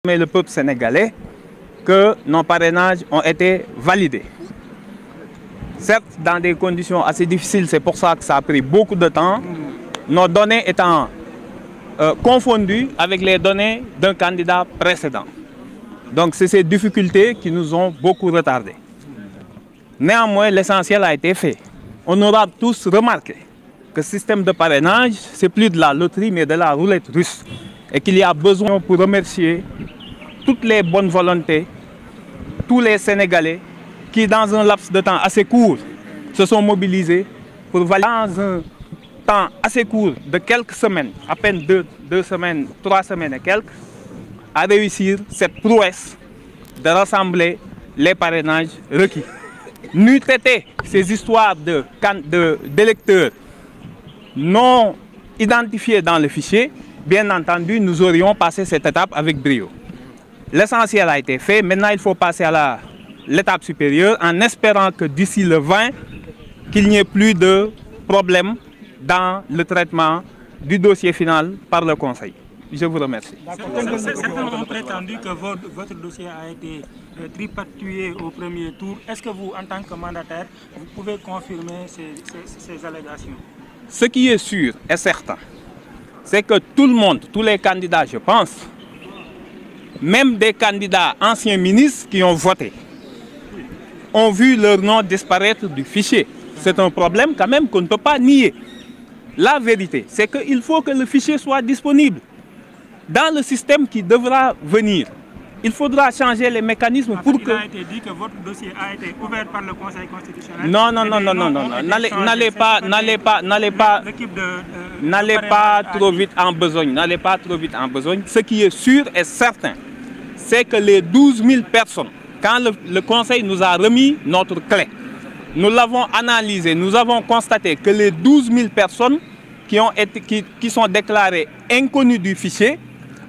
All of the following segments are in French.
Mais le peuple sénégalais que nos parrainages ont été validés. Certes, dans des conditions assez difficiles, c'est pour ça que ça a pris beaucoup de temps, nos données étant confondues avec les données d'un candidat précédent. Donc c'est ces difficultés qui nous ont beaucoup retardés. Néanmoins, l'essentiel a été fait. On aura tous remarqué que le système de parrainage, c'est plus de la loterie, mais de la roulette russe. Et qu'il y a besoin pour remercier toutes les bonnes volontés, tous les Sénégalais qui, dans un laps de temps assez court, se sont mobilisés pour valider dans un temps assez court de quelques semaines, à peine deux semaines, 3 semaines et quelques, à réussir cette prouesse de rassembler les parrainages requis. N'eût été ces histoires d'électeurs non identifiés dans le fichier, bien entendu, nous aurions passé cette étape avec brio. L'essentiel a été fait. Maintenant, il faut passer à l'étape supérieure en espérant que d'ici le 20, qu'il n'y ait plus de problème dans le traitement du dossier final par le Conseil. Je vous remercie. Certains ont prétendu que votre dossier a été tripatouillé au premier tour. Est-ce que vous, en tant que mandataire, vous pouvez confirmer ces allégations? Ce qui est sûr et certain, c'est que tout le monde, tous les candidats, je pense, même des candidats anciens ministres qui ont voté, ont vu leur nom disparaître du fichier. C'est un problème quand même qu'on ne peut pas nier. La vérité, c'est qu'il faut que le fichier soit disponible. Dans le système qui devra venir, il faudra changer les mécanismes pour que... Il a été dit que votre dossier a été ouvert par le Conseil constitutionnel. Non. N'allez pas trop vite en besogne. N'allez pas trop vite en besogne. Ce qui est sûr et certain, c'est que les 12 000 personnes, quand le Conseil nous a remis notre clé, nous l'avons analysé, nous avons constaté que les 12 000 personnes qui sont déclarées inconnues du fichier,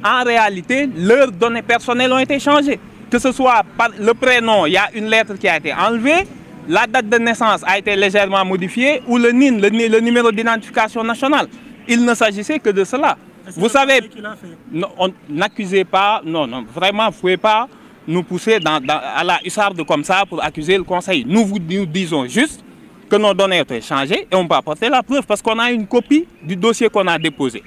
en réalité, leurs données personnelles ont été changées. Que ce soit par le prénom, il y a une lettre qui a été enlevée, la date de naissance a été légèrement modifiée, ou le NIN, le numéro d'identification nationale. Il ne s'agissait que de cela. Vous savez, n'accusez pas, non, vraiment, vous ne pouvez pas nous pousser à la hussarde comme ça pour accuser le Conseil. Nous disons juste que nos données ont été changées et on peut apporter la preuve parce qu'on a une copie du dossier qu'on a déposé.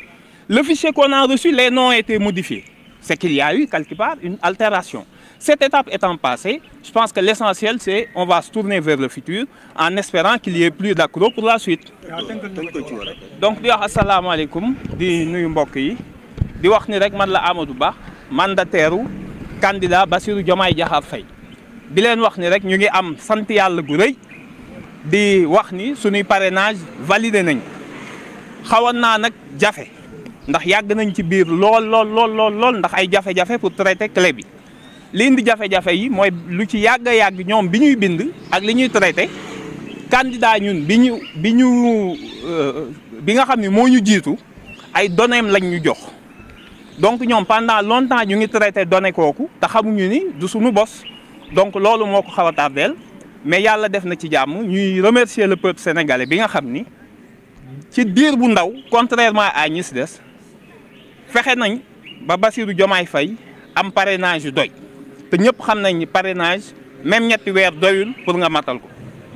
Le fichier qu'on a reçu, les noms ont été modifiés. C'est qu'il y a eu quelque part une altération. Cette étape étant passée, je pense que l'essentiel, c'est qu'on va se tourner vers le futur en espérant qu'il n'y ait plus d'accro pour la suite. Donc, di wax assalamu alaikum, di nuyu mbokk yi, di wax ni rek man la Amadou Ba, mandataire candidat Bassirou Diomaye Diakhar Faye. Di leen wax ni rek ñu ngi am sant Yàlla gu rëy di wax ni suñuy parrainage validé nañ. Xawoon naa nag jafe ndax yàgg nañ ci biir lool ndax ay jafe-jafe pour traiter clé bi. Li indi jafe-jafe yi mooy lu ci yàgg ñoom bi ñuy bind ak li ñuy traité candidat ñun bi nga xam ne moo ñu jiitu ay données lañ ñu jox. Donc ñoom pendant longtemps ñu ngi traité données kooku te xamuñu ni du suñu bos. Donc loolu moo ko xaw a tardeel mais yàlla def na ci jàmm ñuy remercier le peuple sénégalais bi nga xam ni ci diir bu ndaw contrairement à ñi si des fexe nañ ba Bassirou Diomaye Faye am parrainage yu doy te ñëpp xam nañ ni parrainage même ñetti weer doyul pour nga matal ko.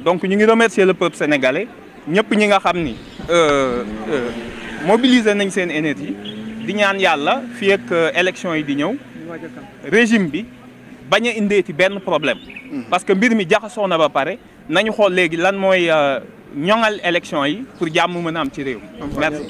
Donc ñu ngi remercier le peuple sénégalais ñëpp ñi nga xam ni mobiliser nañ seen énergie di ñaan yàlla fii ak élection yi di ñëw régime bi bañ a indeeti benn problème. Parce que mbir mi jaxasoo na ba pare nañu xool léegi lan mooy ñoŋal élection yi pour jàmm mën a am ci réew mi. Merci.